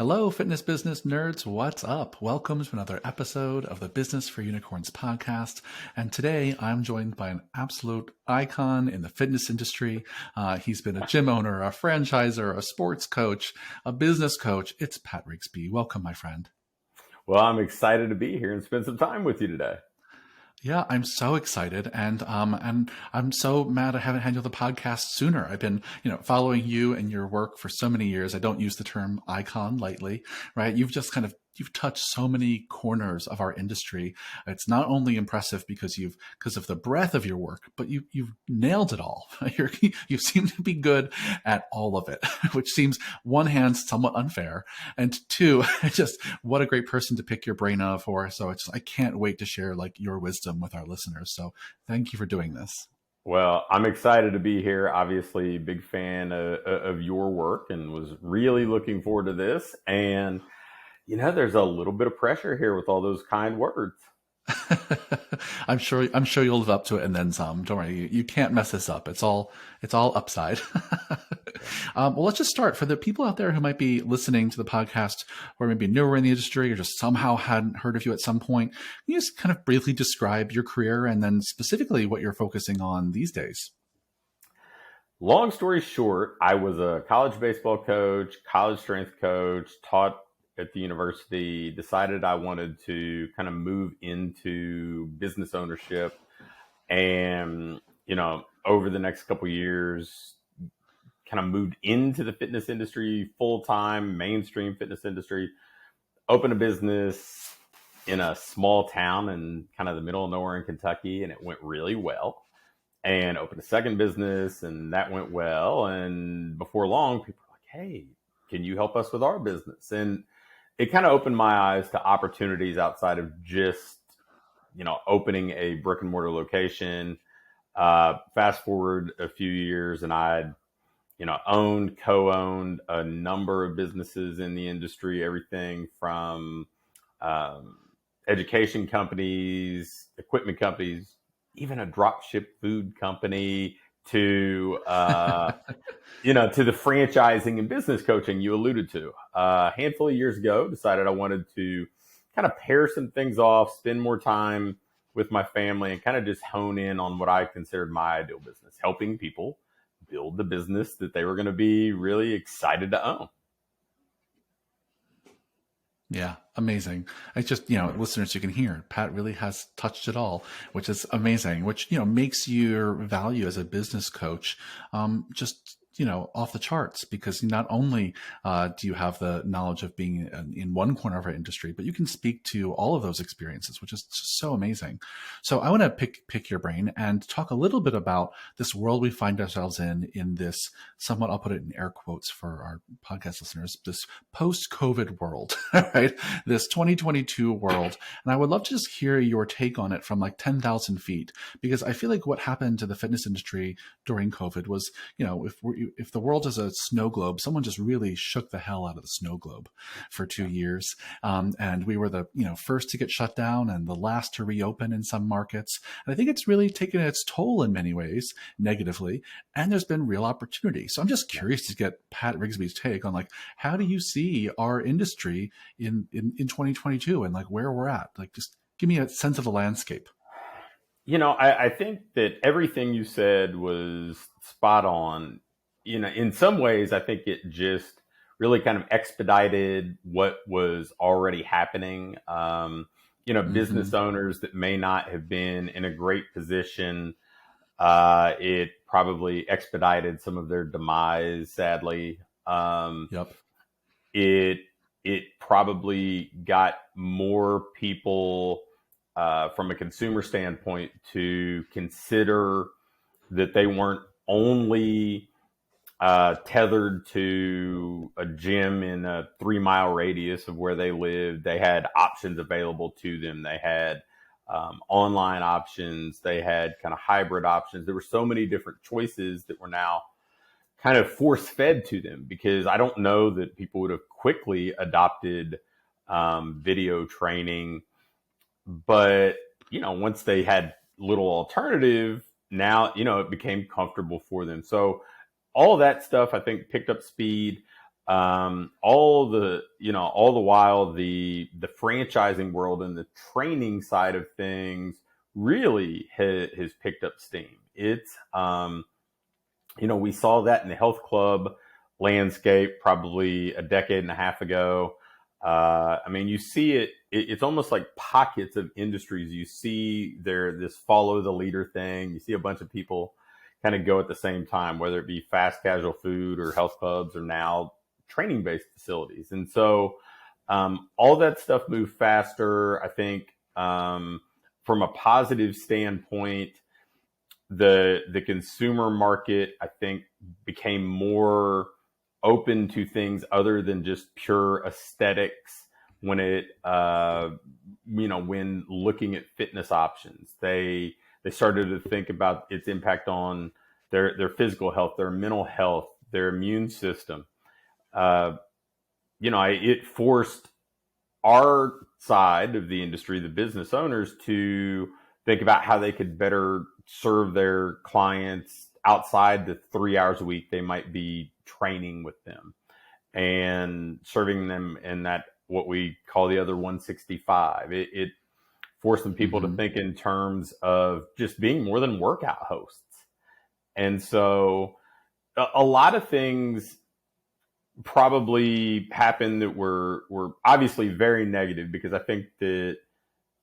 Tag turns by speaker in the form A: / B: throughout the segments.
A: Hello, fitness business nerds. What's up? Welcome to another episode of the Business for Unicorns podcast. And today I'm joined by an absolute icon in the fitness industry. He's been a gym owner, a franchisor, a sports coach, a business coach. It's Pat Rigsby. Welcome, my friend.
B: Well, I'm excited to be here and spend some time with you today.
A: Yeah, I'm so excited, and I'm so mad I haven't had you on the podcast sooner. I've been, following you and your work for so many years. I don't use the term icon lightly, right? You've touched so many corners of our industry. It's not only impressive because of the breadth of your work, but you've nailed it all. You seem to be good at all of it, which seems one hand somewhat unfair, and two, just what a great person to pick your brain of for. So I can't wait to share like your wisdom with our listeners. So thank you for doing this.
B: Well, I'm excited to be here. Obviously, big fan of your work and was really looking forward to this. And there's a little bit of pressure here with all those kind words.
A: I'm sure you'll live up to it and then some. Don't worry, you can't mess this up. It's all upside. Well, let's just start for the people out there who might be listening to the podcast or maybe newer in the industry or just somehow hadn't heard of you at some point. Can you just kind of briefly describe your career and then specifically what you're focusing on these days?
B: Long story short, I was a college baseball coach, college strength coach, taught at the university, decided I wanted to kind of move into business ownership. And, over the next couple of years, kind of moved into the fitness industry full-time, mainstream fitness industry, opened a business in a small town in kind of the middle of nowhere in Kentucky, and it went really well. And opened a second business, and that went well. And before long, people were like, hey, can you help us with our business? And it kind of opened my eyes to opportunities outside of just, opening a brick and mortar location. Fast forward a few years, and I'd, co-owned a number of businesses in the industry, everything from education companies, equipment companies, even a drop ship food company to to the franchising and business coaching you alluded to. A handful of years ago, decided I wanted to kind of pair some things off, spend more time with my family, and kind of just hone in on what I considered my ideal business, helping people build the business that they were going to be really excited to own.
A: Yeah, amazing. It's just, listeners, you can hear Pat really has touched it all, which is amazing, which, makes your value as a business coach just, off the charts, because not only do you have the knowledge of being in one corner of our industry, but you can speak to all of those experiences, which is just so amazing. So I want to pick your brain and talk a little bit about this world we find ourselves in this somewhat, I'll put it in air quotes for our podcast listeners, this post-COVID world, right? This 2022 world. And I would love to just hear your take on it from like 10,000 feet, because I feel like what happened to the fitness industry during COVID was, if the world is a snow globe, someone just really shook the hell out of the snow globe for 2 years. And we were the first to get shut down and the last to reopen in some markets. And I think it's really taken its toll in many ways negatively. And there's been real opportunity. So I'm just curious to get Pat Rigsby's take on like, how do you see our industry in 2022 and like where we're at? Like, just give me a sense of the landscape.
B: I think that everything you said was spot on. In some ways, I think it just really kind of expedited what was already happening. Business owners that may not have been in a great position, it probably expedited some of their demise, sadly.
A: Yep.
B: It probably got more people from a consumer standpoint to consider that they weren't only tethered to a gym in a 3-mile radius of where they lived. They had options available to them. They had online options. They had kind of hybrid options. There were so many different choices that were now kind of force fed to them, because I don't know that people would have quickly adopted video training. But, once they had little alternative, now, it became comfortable for them. So all of that stuff, I think, picked up speed. all the while the franchising world and the training side of things really has picked up steam. It's we saw that in the health club landscape probably a decade and a half ago. You see it. It's almost like pockets of industries. You see this follow the leader thing. You see a bunch of people kind of go at the same time, whether it be fast casual food or health clubs or now training based facilities. And so all that stuff moved faster. I think from a positive standpoint, the consumer market, I think, became more open to things other than just pure aesthetics when when looking at fitness options. They started to think about its impact on their physical health, their mental health, their immune system. It forced our side of the industry, the business owners, to think about how they could better serve their clients outside the 3 hours a week they might be training with them, and serving them in that what we call the other 165. It forced some people to think in terms of just being more than workout hosts. And so a lot of things probably happened that were obviously very negative, because I think that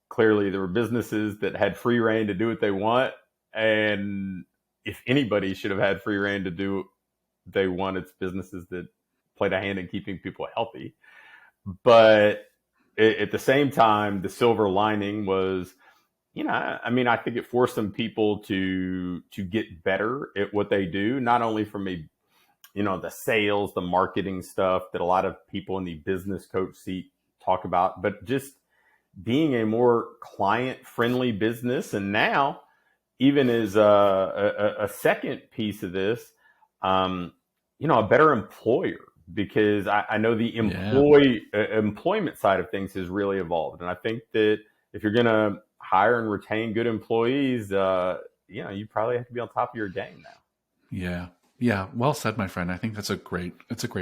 B: clearly there were businesses that had free reign to do what they want. And if anybody should have had free reign to do what they want, it's businesses that played a hand in keeping people healthy. But at the same time, the silver lining was, I think it forced some people to get better at what they do, not only from the sales, the marketing stuff that a lot of people in the business coach seat talk about, but just being a more client-friendly business. And now, even as a second piece of this, a better employer, because I know the employment side of things has really evolved. And I think that if you're going to hire and retain good employees, you probably have to be on top of your game now.
A: Yeah. Yeah. Well said, my friend. I think that's a great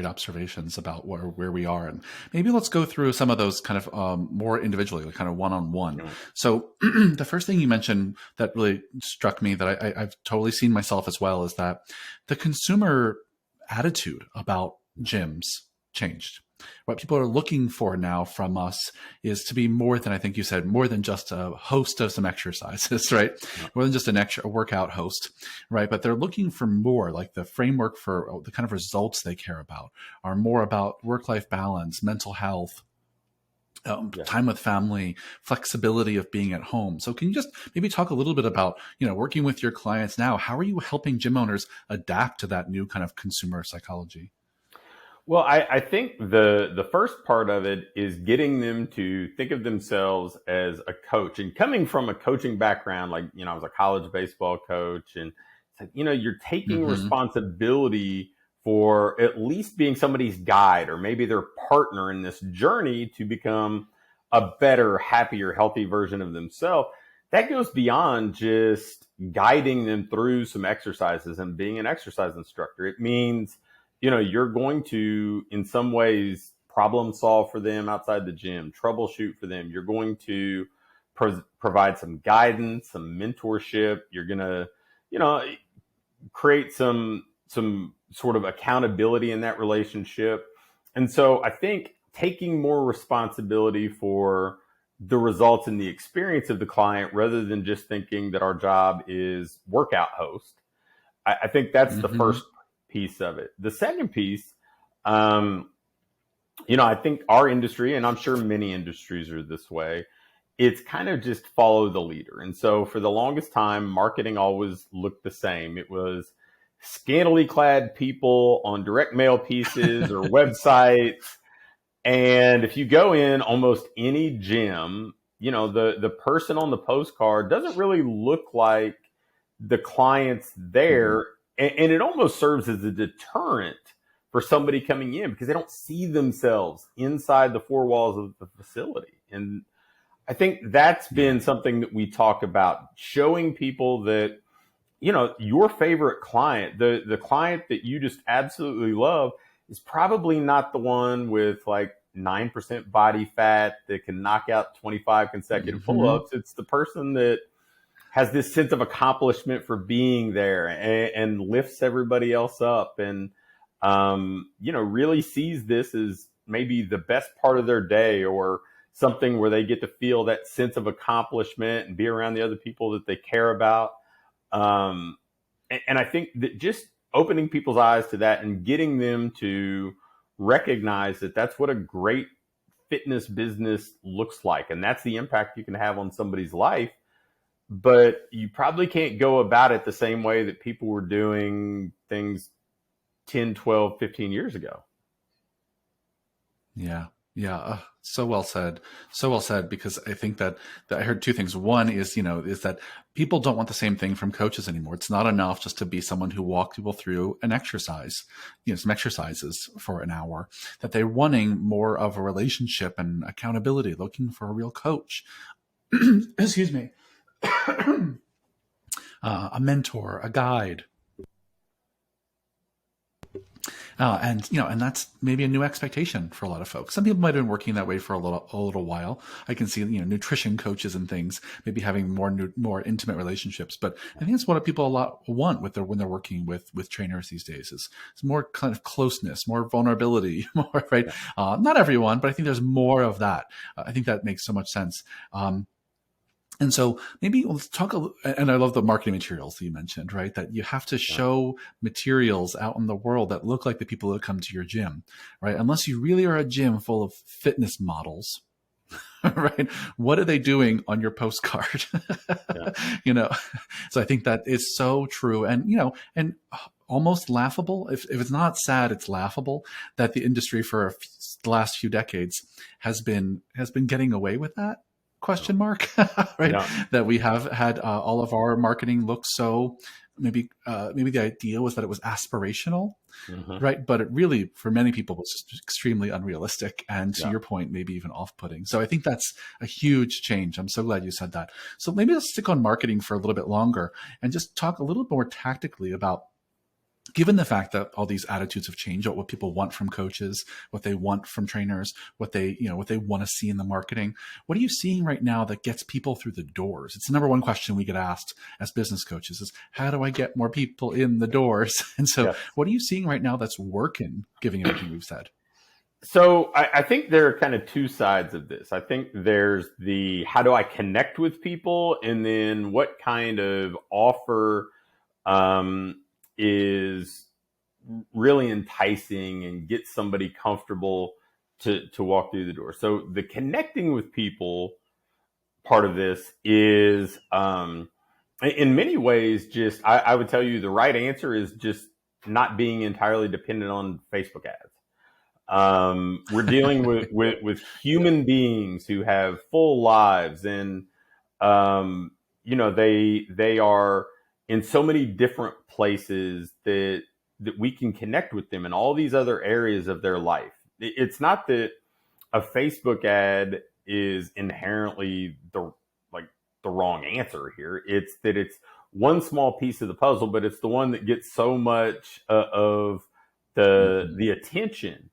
A: observations about where we are. And maybe let's go through some of those kind of more individually, like kind of one-on-one. Mm-hmm. So the first thing you mentioned that really struck me, that I've totally seen myself as well, is that the consumer attitude about gyms changed. What people are looking for now from us is to be more than, I think you said, more than just a host of some exercises, right? Yeah. More than just a workout host, right? But they're looking for more, like the framework for the kind of results they care about are more about work-life balance, mental health, time with family, flexibility of being at home. So can you just maybe talk a little bit about, working with your clients now? How are you helping gym owners adapt to that new kind of consumer psychology?
B: Well, I think the first part of it is getting them to think of themselves as a coach. And coming from a coaching background, like, I was a college baseball coach, and it's like, you're taking responsibility for at least being somebody's guide or maybe their partner in this journey to become a better, happier, healthy version of themselves. That goes beyond just guiding them through some exercises and being an exercise instructor. It means you're going to, in some ways, problem solve for them outside the gym, troubleshoot for them. You're going to provide some guidance, some mentorship. You're going to, create some sort of accountability in that relationship. And so I think taking more responsibility for the results and the experience of the client, rather than just thinking that our job is workout host, I think that's the first piece of it. The second piece, I think our industry, and I'm sure many industries are this way, it's kind of just follow the leader. And so for the longest time, marketing always looked the same. It was scantily clad people on direct mail pieces or websites. And if you go in almost any gym, the person on the postcard doesn't really look like the clients there. And it almost serves as a deterrent for somebody coming in, because they don't see themselves inside the four walls of the facility. And I think that's been something that we talk about, showing people that, your favorite client, the client that you just absolutely love, is probably not the one with like 9% body fat that can knock out 25 consecutive
A: Mm-hmm.
B: pull-ups. It's the person that has this sense of accomplishment for being there, and lifts everybody else up, and really sees this as maybe the best part of their day, or something where they get to feel that sense of accomplishment and be around the other people that they care about. And I think that just opening people's eyes to that and getting them to recognize that that's what a great fitness business looks like, and that's the impact you can have on somebody's life. But you probably can't go about it the same way that people were doing things 10, 12, 15 years ago.
A: Yeah. Yeah. So well said. So well said, because I think that I heard two things. One is that people don't want the same thing from coaches anymore. It's not enough just to be someone who walks people through an exercise, some exercises for an hour, that they're wanting more of a relationship and accountability, looking for a real coach. Excuse me. A mentor, a guide. And that's maybe a new expectation for a lot of folks. Some people might have been working that way for a little while. I can see, nutrition coaches and things maybe having more intimate relationships. But I think that's what people a lot want when they're working with trainers these days is more kind of closeness, more vulnerability, more, right? Not everyone, but I think there's more of that. I think that makes so much sense. And so maybe let's talk, and I love the marketing materials that you mentioned, right? That you have to show materials out in the world that look like the people that come to your gym, right? Unless you really are a gym full of fitness models, right? What are they doing on your postcard?
B: Yeah.
A: So I think that is so true. And almost laughable. If it's not sad, it's laughable that the industry for the last few decades has been getting away with that. Question mark, right?
B: Yeah.
A: That we have had all of our marketing look so maybe the idea was that it was aspirational,
B: Mm-hmm.
A: right? But it really, for many people, was just extremely unrealistic, and to
B: Yeah.
A: your point, maybe even off-putting. So I think that's a huge change. I'm so glad you said that. So maybe let's stick on marketing for a little bit longer and just talk a little more tactically about, given the fact that all these attitudes have changed, what people want from coaches, what they want from trainers, what they want to see in the marketing. What are you seeing right now that gets people through the doors? It's the number one question we get asked as business coaches is, how do I get more people in the doors? And so
B: Yes.
A: what are you seeing right now that's working, given everything we've said?
B: So I think there are kind of two sides of this. I think there's the how do I connect with people, and then what kind of offer um, is really enticing and get somebody comfortable to walk through the door. So the connecting with people part of this is in many ways just I would tell you the right answer is just not being entirely dependent on Facebook ads. We're dealing with human beings who have full lives, and they are in so many different places that we can connect with them in all these other areas of their life. It's not that a Facebook ad is inherently the wrong answer here. It's that it's one small piece of the puzzle, but it's the one that gets so much of the attention.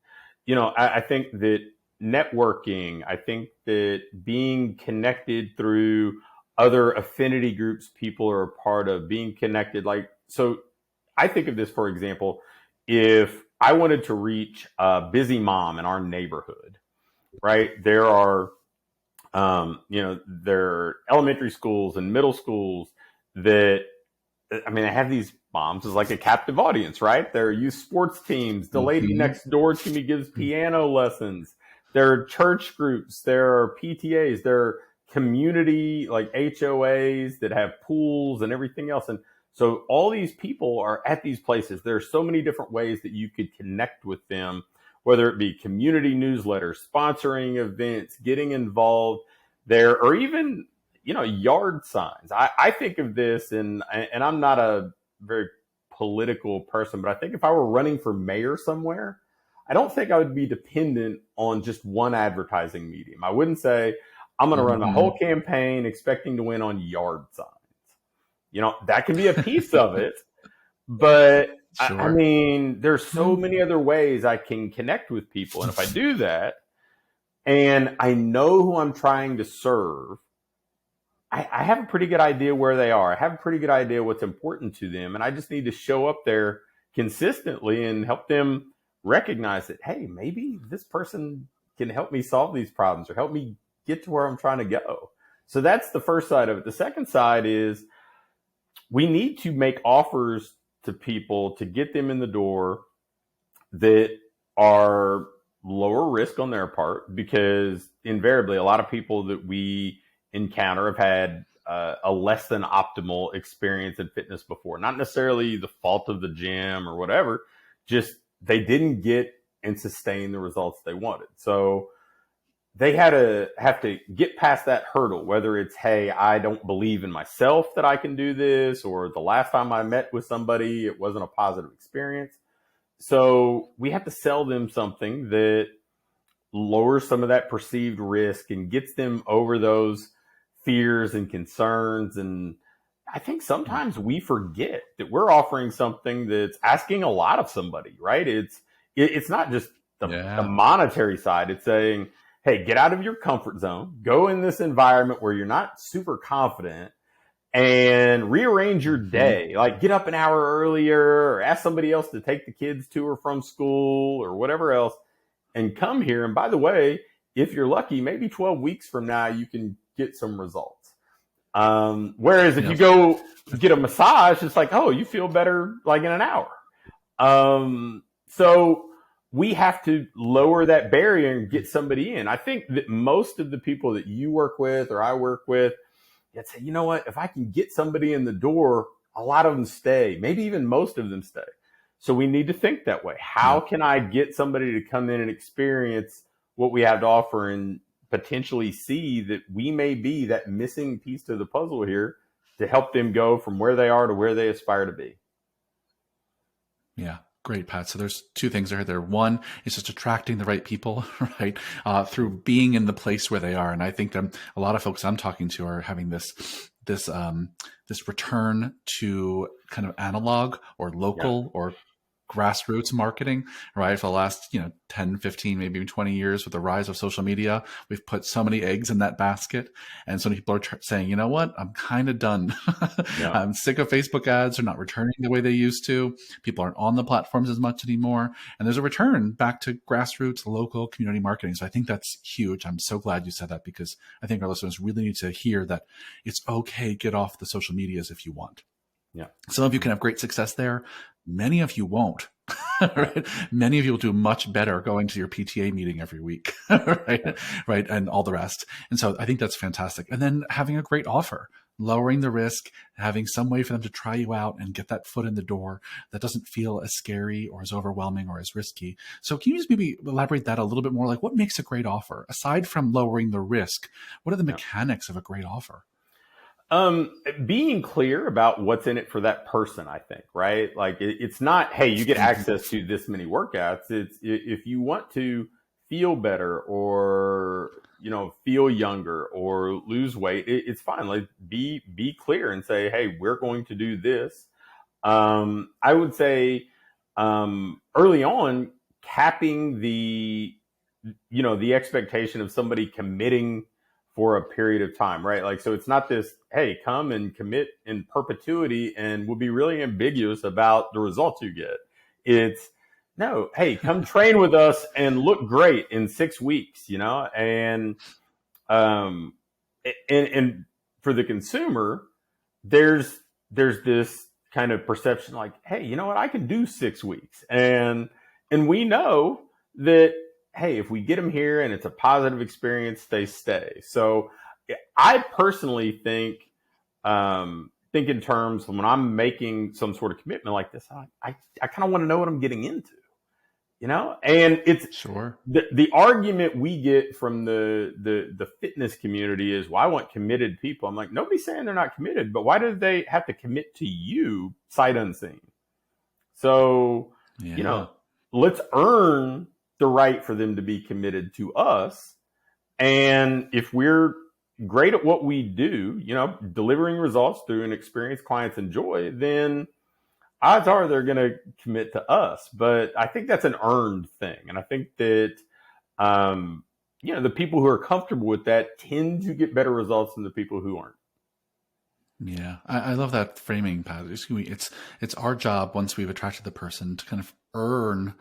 B: I think that networking, I think that being connected through other affinity groups people are a part of, being connected. So I think of this, for example, if I wanted to reach a busy mom in our neighborhood, right? There are, there are elementary schools and middle schools that, they have these moms as like a captive audience, right? There are youth sports teams. The lady
A: Mm-hmm.
B: next door to me gives piano lessons. There are church groups. There are PTAs. There are community like HOAs that have pools and everything else. And so all these people are at these places. There are so many different ways that you could connect with them, whether it be community newsletters, sponsoring events, getting involved there, or even yard signs. I think of this, and I'm not a very political person, but I think if I were running for mayor somewhere, I don't think I would be dependent on just one advertising medium. I wouldn't say I'm going to run my
A: Mm-hmm.
B: whole campaign expecting to win on yard signs. That can be a piece of it, but I
A: Sure.
B: mean, there's so
A: Mm,
B: many other ways I can connect with people. And if I do that and I know who I'm trying to serve, I have a pretty good idea where they are. I have a pretty good idea what's important to them. And I just need to show up there consistently and help them recognize that, hey, maybe this person can help me solve these problems or help me get to where I'm trying to go. So that's the first side of it. The second side is we need to make offers to people to get them in the door that are lower risk on their part, because invariably a lot of people that we encounter have had a less than optimal experience in fitness before. Not necessarily the fault of the gym or whatever, just they didn't get and sustain the results they wanted. So they have to get past that hurdle, whether it's, hey, I don't believe in myself that I can do this, or the last time I met with somebody, it wasn't a positive experience. So we have to sell them something that lowers some of that perceived risk and gets them over those fears and concerns. And I think
A: mm,
B: sometimes we forget that we're offering something that's asking a lot of somebody, right? It's not just the
A: yeah.
B: monetary side. It's saying, hey, get out of your comfort zone, go in this environment where you're not super confident, and rearrange your
A: Hmm.
B: day. Like get up an hour earlier or ask somebody else to take the kids to or from school or whatever else and come here. And by the way, if you're lucky, maybe 12 weeks from now, you can get some results. Whereas if you
A: Yep.
B: go get a massage, it's like, oh, you feel better like in an hour. So we have to lower that barrier and get somebody in. I think that most of the people that you work with or I work with, you'd say, you know what, if I can get somebody in the door, a lot of them stay, maybe even most of them stay. So we need to think that way. How
A: Yep.
B: can I get somebody to come in and experience what we have to offer and potentially see that we may be that missing piece to the puzzle here to help them go from where they are to where they aspire to be?
A: Yeah. Great, Pat. So there's two things there. One is just attracting the right people, right? Through being in the place where they are. And I think that a lot of folks I'm talking to are having this return to kind of analog or
B: Yeah.
A: local or grassroots marketing, right? For the last, 10, 15, maybe even 20 years with the rise of social media, we've put so many eggs in that basket. And so many people are saying, you know what? I'm kind of done.
B: Yeah.
A: I'm sick of Facebook ads. They're not returning the way they used to. People aren't on the platforms as much anymore. And there's a return back to grassroots, local community marketing. So I think that's huge. I'm so glad you said that, because I think our listeners really need to hear that it's okay. Get off the social medias if you want.
B: Yeah.
A: Some of you can have great success there. Many of you won't.
B: Yeah.
A: Right? Many of you will do much better going to your PTA meeting every week,
B: Yeah.
A: right? Right, and all the rest. And so I think that's fantastic. And then having a great offer, lowering the risk, having some way for them to try you out and get that foot in the door that doesn't feel as scary or as overwhelming or as risky. So can you just maybe elaborate that a little bit more? Like, what makes a great offer aside from lowering the risk? What are the
B: Yeah.
A: mechanics of a great offer?
B: Being clear about what's in it for that person, I think, right? Like it's not, hey, you get
A: Mhm.
B: access to this many workouts. It's if you want to feel better or, feel younger or lose weight, it's fine. Like be clear and say, hey, we're going to do this. I would say, early on, capping the expectation of somebody committing for a period of time, right? Like, so it's not this, hey, come and commit in perpetuity and we'll be really ambiguous about the results you get. It's, no, hey, come train with us and look great in 6 weeks, um, and for the consumer, there's this kind of perception like, hey, you know what, I can do 6 weeks, and we know that, hey, if we get them here and it's a positive experience, they stay. So I personally think in terms when I'm making some sort of commitment like this, I kind of want to know what I'm getting into, and it's
A: Sure.
B: the argument we get from the fitness community is, well, I want committed people. I'm like, nobody's saying they're not committed, but why do they have to commit to you sight unseen? So, you
A: Yeah.
B: know, let's earn the right for them to be committed to us. And if we're great at what we do, delivering results through an experience clients enjoy, then odds are they're going to commit to us. But I think that's an earned thing. And I think that, um, the people who are comfortable with that tend to get better results than the people who aren't.
A: Yeah, I love that framing, Pat. It's our job once we've attracted the person to kind of earn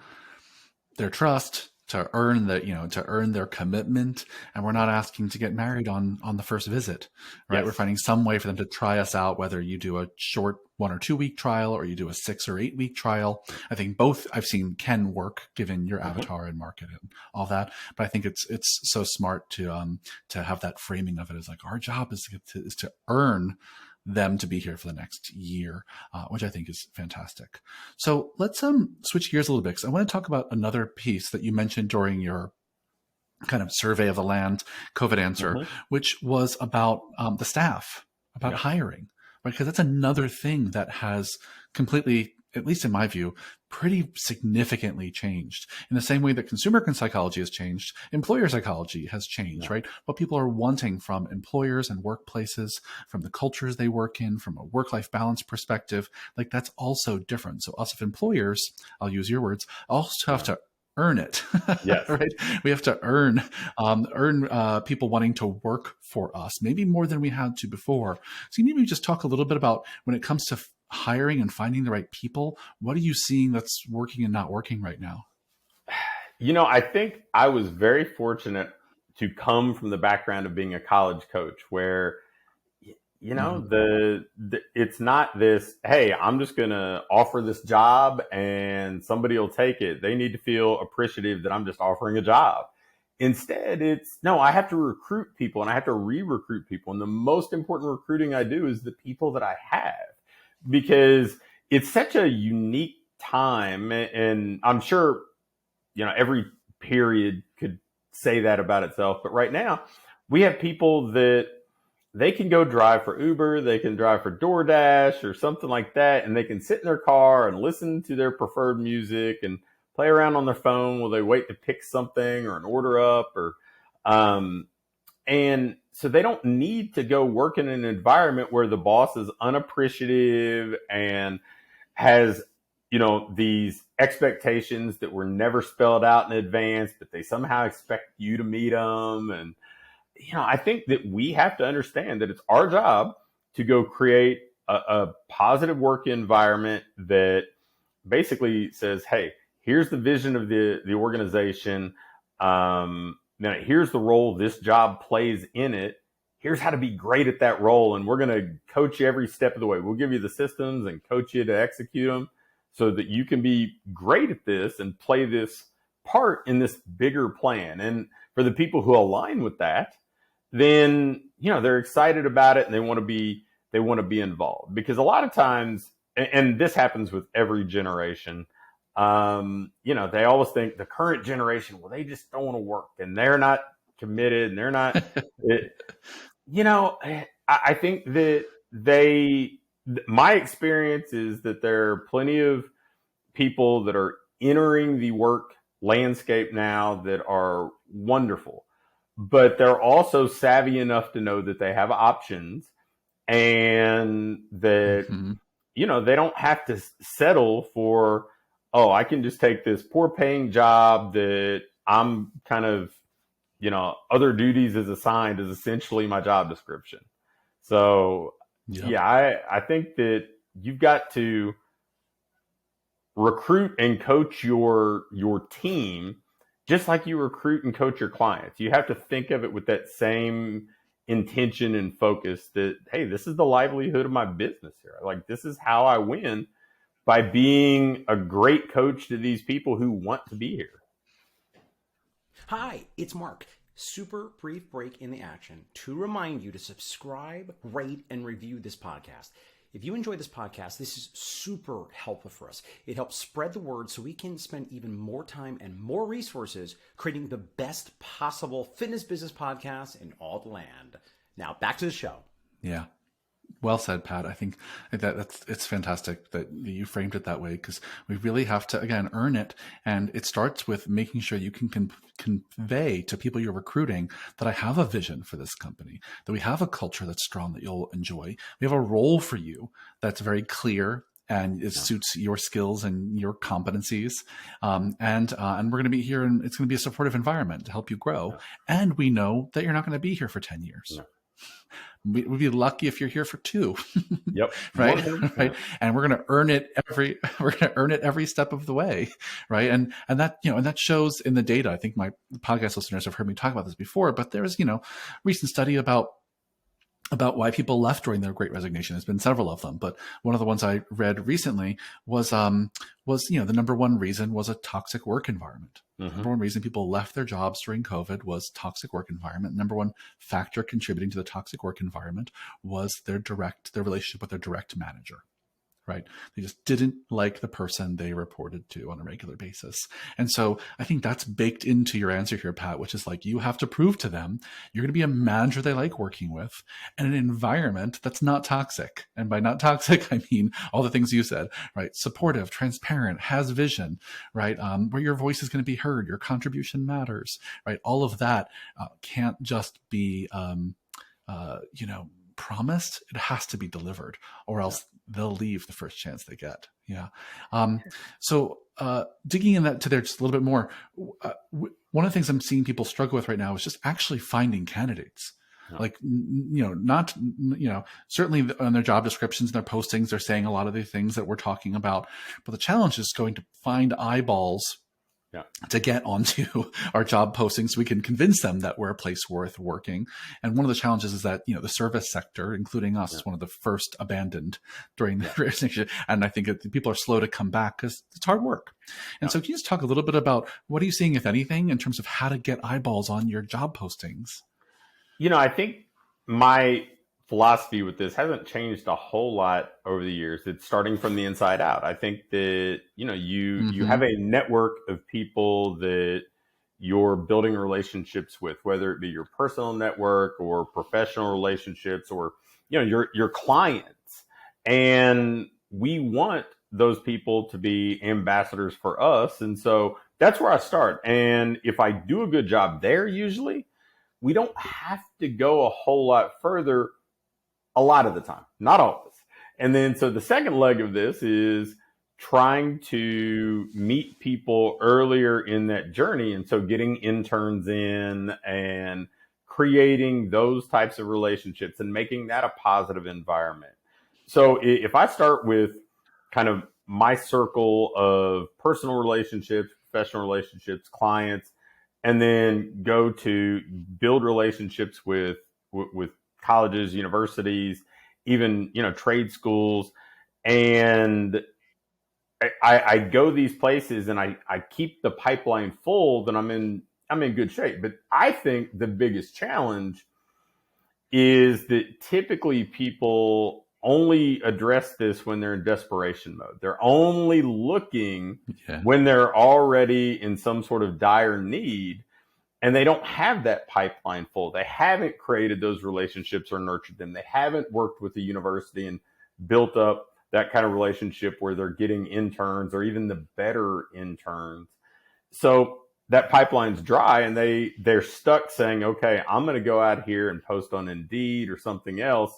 A: their trust, to earn to earn their commitment, and we're not asking to get married on the first visit, right? We're
B: Yes.
A: finding some way for them to try us out, whether you do a short 1 or 2 week trial or you do a 6 or 8 week trial. I think both I've seen can work given your
B: Mm-hmm.
A: avatar and market and all that. But I think it's so smart to have that framing of it as like our job is to earn them to be here for the next year, which I think is fantastic. So let's switch gears a little bit because I want to talk about another piece that you mentioned during your kind of survey of the land COVID answer,
B: Mm-hmm.
A: which was about the staff, about
B: Yeah.
A: hiring, right? Because that's another thing that has completely, at least in my view, pretty significantly changed. In the same way that consumer psychology has changed, employer psychology has changed,
B: Yeah.
A: right? What people are wanting from employers and workplaces, from the cultures they work in, from a work-life balance perspective, like that's also different. So us as employers, I'll use your words, also have
B: Yeah.
A: to earn it,
B: Yes.
A: right? We have to earn people wanting to work for us, maybe more than we had to before. So you maybe just talk a little bit about when it comes to hiring and finding the right people. What are you seeing that's working and not working right now?
B: I think I was very fortunate to come from the background of being a college coach where,
A: Mm-hmm.
B: it's not this, hey, I'm just going to offer this job and somebody will take it. They need to feel appreciative that I'm just offering a job. Instead, it's no, I have to recruit people and I have to re-recruit people. And the most important recruiting I do is the people that I have, because it's such a unique time. And I'm sure, every period could say that about itself. But right now, we have people that they can go drive for Uber, they can drive for DoorDash or something like that, and they can sit in their car and listen to their preferred music and play around on their phone while they wait to pick something or an order up, or um, and so they don't need to go work in an environment where the boss is unappreciative and has, these expectations that were never spelled out in advance, but they somehow expect you to meet them. And, I think that we have to understand that it's our job to go create a positive work environment that basically says, hey, here's the vision of the organization. Now here's the role this job plays in it. Here's how to be great at that role. And we're going to coach you every step of the way. We'll give you the systems and coach you to execute them so that you can be great at this and play this part in this bigger plan. And for the people who align with that, then, they're excited about it and they want to be involved, because a lot of times, and this happens with every generation, they always think the current generation, well, they just don't want to work and they're not committed and they're not, it, I think that my experience is that there are plenty of people that are entering the work landscape now that are wonderful, but they're also savvy enough to know that they have options and that,
A: Mm-hmm.
B: they don't have to settle for, oh, I can just take this poor paying job that I'm kind of, other duties is assigned is essentially my job description. So,
A: Yep.
B: yeah, I think that you've got to recruit and coach your team just like you recruit and coach your clients. You have to think of it with that same intention and focus that, hey, this is the livelihood of my business here. Like, this is how I win, by being a great coach to these people who want to be here.
C: Hi, it's Mark. Super brief break in the action to remind you to subscribe, rate, and review this podcast. If you enjoy this podcast, this is super helpful for us. It helps spread the word so we can spend even more time and more resources creating the best possible fitness business podcast in all the land. Now, back to the show.
A: Yeah. Well said, Pat. I think it's fantastic that you framed it that way, because we really have to, again, earn it. And it starts with making sure you can convey to people you're recruiting that I have a vision for this company, that we have a culture that's strong that you'll enjoy. We have a role for you that's very clear and it suits your skills and your competencies. And we're going to be here, and it's going to be a supportive environment to help you grow. And we know that you're not going to be here for 10 years. We'd be lucky if you're here for 2.
B: Yep.
A: Right. Right. And we're going to earn it every step of the way. Right. And that, and that shows in the data. I think my podcast listeners have heard me talk about this before, but there's, recent study about why people left during their Great Resignation. There's been several of them, but one of the ones I read recently was the number one reason was a toxic work environment. Number one reason people left their jobs during COVID was toxic work environment. Number one factor contributing to the toxic work environment was their relationship with their direct manager. Right. They just didn't like the person they reported to on a regular basis. And so I think that's baked into your answer here, Pat, which is like, you have to prove to them you're going to be a manager they like working with and an environment that's not toxic. And by not toxic, I mean all the things you said, right? Supportive, transparent, has vision, right? Where your voice is going to be heard, your contribution matters, right? All of that can't just be, promised. It has to be delivered, or else they'll leave the first chance they get. Yeah. So digging in that to there just a little bit more, one of the things I'm seeing people struggle with right now is just actually finding candidates. Like, certainly on their job descriptions and their postings, they're saying a lot of the things that we're talking about, but the challenge is going to find eyeballs to get onto our job postings so we can convince them that we're a place worth working. And one of the challenges is that, the service sector, including us, is one of the first abandoned during the resignation. And I think people are slow to come back because it's hard work. And so can you just talk a little bit about what are you seeing, if anything, in terms of how to get eyeballs on your job postings?
B: I think my philosophy with this hasn't changed a whole lot over the years. It's starting from the inside out. I think that, you have a network of people that you're building relationships with, whether it be your personal network or professional relationships or, your clients. And we want those people to be ambassadors for us. And so that's where I start. And if I do a good job there, usually we don't have to go a whole lot further a lot of the time, not always. And then, so the second leg of this is trying to meet people earlier in that journey. And so getting interns in and creating those types of relationships and making that a positive environment. So if I start with kind of my circle of personal relationships, professional relationships, clients, and then go to build relationships with colleges, universities, even, trade schools. And I go these places and I keep the pipeline full, then I'm in good shape. But I think the biggest challenge is that typically people only address this when they're in desperation mode. They're only looking when they're already in some sort of dire need. And they don't have that pipeline full. They haven't created those relationships or nurtured them. They haven't worked with the university and built up that kind of relationship where they're getting interns or even the better interns. So that pipeline's dry and they're stuck saying, okay, I'm going to go out here and post on Indeed or something else.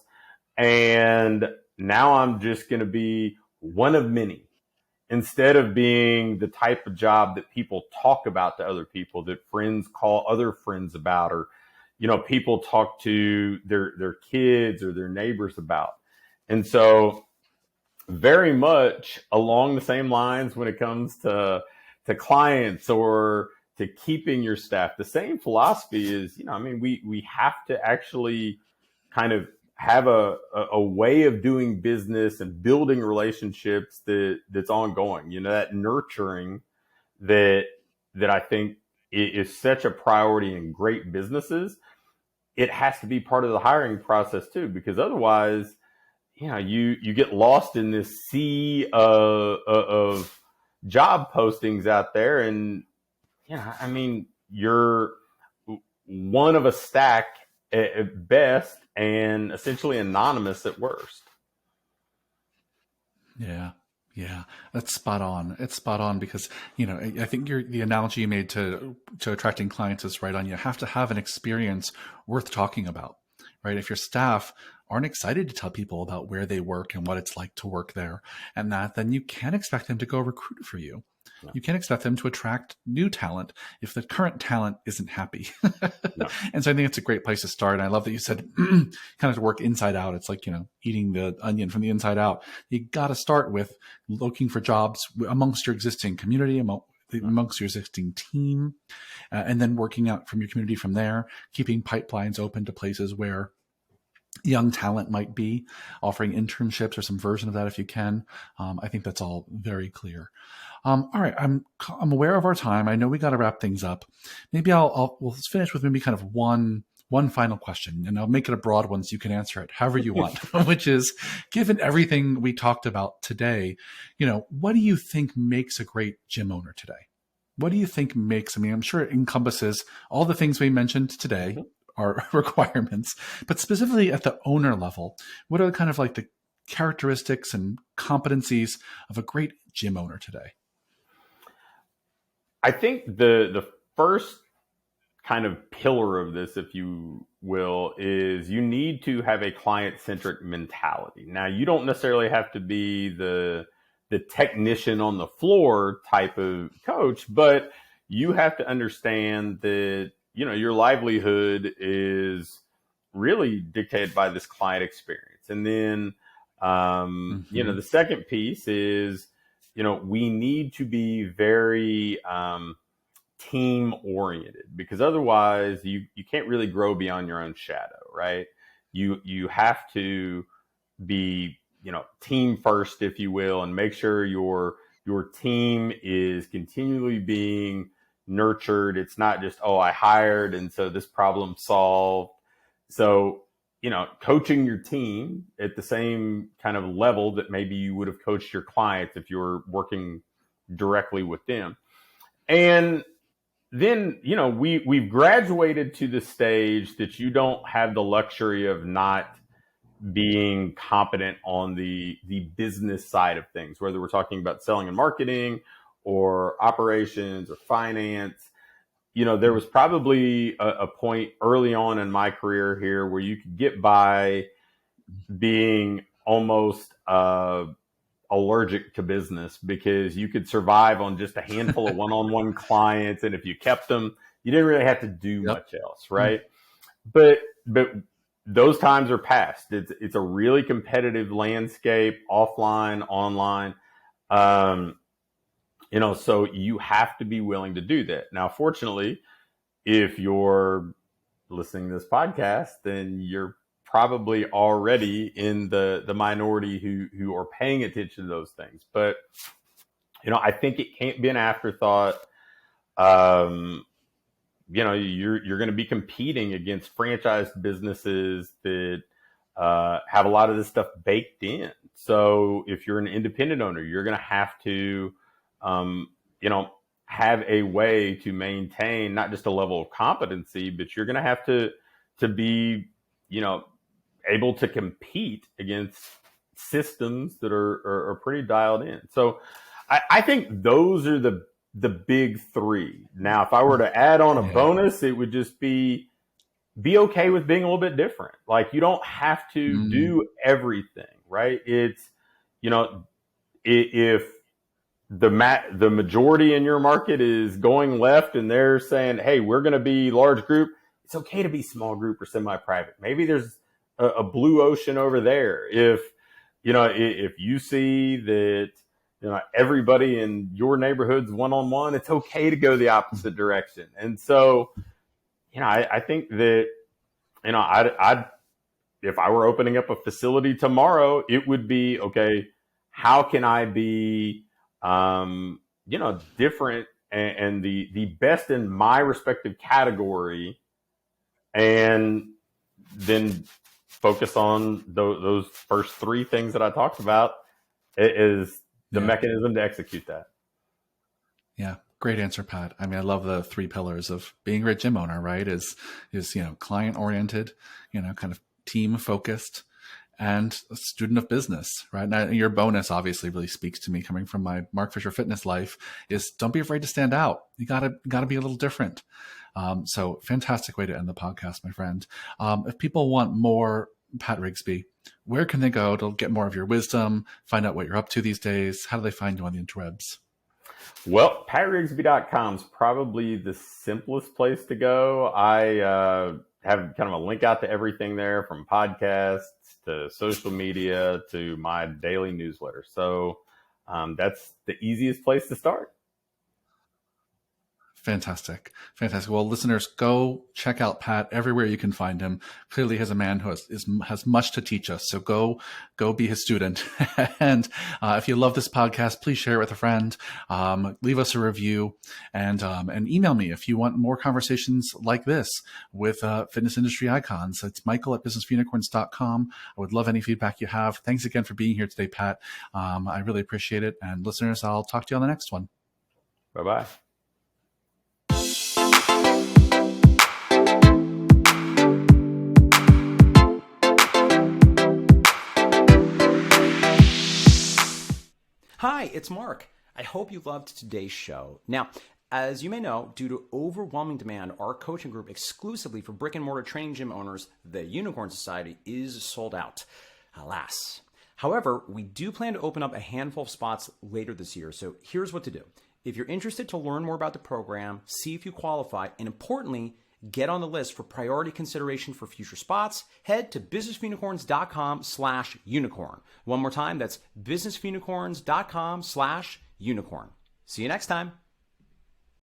B: And now I'm just going to be one of many. Instead of being the type of job that people talk about to other people, that friends call other friends about, or, people talk to their kids or their neighbors about. And so very much along the same lines when it comes to clients or to keeping your staff, the same philosophy is, we have to actually kind of have a way of doing business and building relationships that's ongoing, that nurturing that I think is such a priority in great businesses. It has to be part of the hiring process too, because otherwise, you get lost in this sea of job postings out there. And, you're one of a stack at best and essentially anonymous at worst.
A: Yeah. That's spot on. It's spot on because, I think the analogy you made to attracting clients is right on. You have to have an experience worth talking about, right? If your staff aren't excited to tell people about where they work and what it's like to work there and that, then you can't expect them to go recruit for you.
B: No.
A: You can't expect them to attract new talent if the current talent isn't happy.
B: No.
A: And so I think it's a great place to start. And I love that you said kind of to work inside out. It's like, eating the onion from the inside out. You got to start with looking for jobs amongst your existing community, amongst your existing team, and then working out from your community from there, keeping pipelines open to places where young talent might be, offering internships or some version of that if you can. I think that's all very clear. All right, I'm aware of our time. I know we got to wrap things up. Maybe we'll finish with maybe kind of one final question, and I'll make it a broad one so you can answer it however you want, which is, given everything we talked about today, what do you think makes a great gym owner today? What do you think makes, I'm sure it encompasses all the things we mentioned today, our requirements, but specifically at the owner level, what are kind of like the characteristics and competencies of a great gym owner today?
B: I think the first kind of pillar of this, if you will, is you need to have a client-centric mentality. Now, you don't necessarily have to be the technician on the floor type of coach, but you have to understand that, your livelihood is really dictated by this client experience. And then, the second piece is, we need to be very team oriented, because otherwise you can't really grow beyond your own shadow, right? You have to be, team first, if you will, and make sure your team is continually being nurtured. It's not just, I hired and so this problem solved. So, coaching your team at the same kind of level that maybe you would have coached your clients if you were working directly with them. And then, we've graduated to the stage that you don't have the luxury of not being competent on the business side of things, whether we're talking about selling and marketing or operations or finance. There was probably a point early on in my career here where you could get by being almost allergic to business, because you could survive on just a handful of one-on-one clients. And if you kept them, you didn't really have to do much else. Right. But those times are past. It's a really competitive landscape, offline, online. So you have to be willing to do that. Now, fortunately, if you're listening to this podcast, then you're probably already in the minority who are paying attention to those things. But, I think it can't be an afterthought. You're going to be competing against franchised businesses that have a lot of this stuff baked in. So if you're an independent owner, you're going to have to have a way to maintain not just a level of competency, but you're going to have to be, able to compete against systems that are pretty dialed in. So I think those are the big three. Now, if I were to add on a bonus, it would just be okay with being a little bit different. Like, you don't have to do everything, right? It's, if the majority in your market is going left and they're saying, hey, we're going to be large group, it's okay to be small group or semi-private. Maybe there's a blue ocean over there. If you see that, everybody in your neighborhood's one-on-one, it's okay to go the opposite direction. And so, I think that, I'd if I were opening up a facility tomorrow, it would be, okay, how can I be, different and the best in my respective category, and then focus on those first three things that I talked about is the mechanism to execute that.
A: Yeah. Great answer, Pat. I love the three pillars of being a great gym owner, right? Is client oriented, kind of team focused, and a student of business, right? And your bonus obviously really speaks to me, coming from my Mark Fisher fitness life, is don't be afraid to stand out. You gotta be a little different. So fantastic way to end the podcast, my friend. If people want more Pat Rigsby, where can they go to get more of your wisdom, find out what you're up to these days? How do they find you on the interwebs?
B: Well, patrigsby.com is probably the simplest place to go. I have kind of a link out to everything there, from podcasts to social media to my daily newsletter. So that's the easiest place to start.
A: Fantastic. Well, listeners, go check out Pat everywhere you can find him. Clearly, he's a man who has much to teach us. So go be his student. And if you love this podcast, please share it with a friend. Leave us a review and email me if you want more conversations like this with fitness industry icons. It's michael@businessunicorns.com. I would love any feedback you have. Thanks again for being here today, Pat. I really appreciate it. And listeners, I'll talk to you on the next one.
B: Bye-bye.
C: Hi, it's Mark. I hope you loved today's show. Now, as you may know, due to overwhelming demand, our coaching group exclusively for brick and mortar training gym owners, the Unicorn Society, is sold out. Alas. However, we do plan to open up a handful of spots later this year. So here's what to do. If you're interested to learn more about the program, see if you qualify, and importantly, get on the list for priority consideration for future spots, head to businessunicorns.com/unicorn. One more time, that's businessunicorns.com/unicorn. See you next time.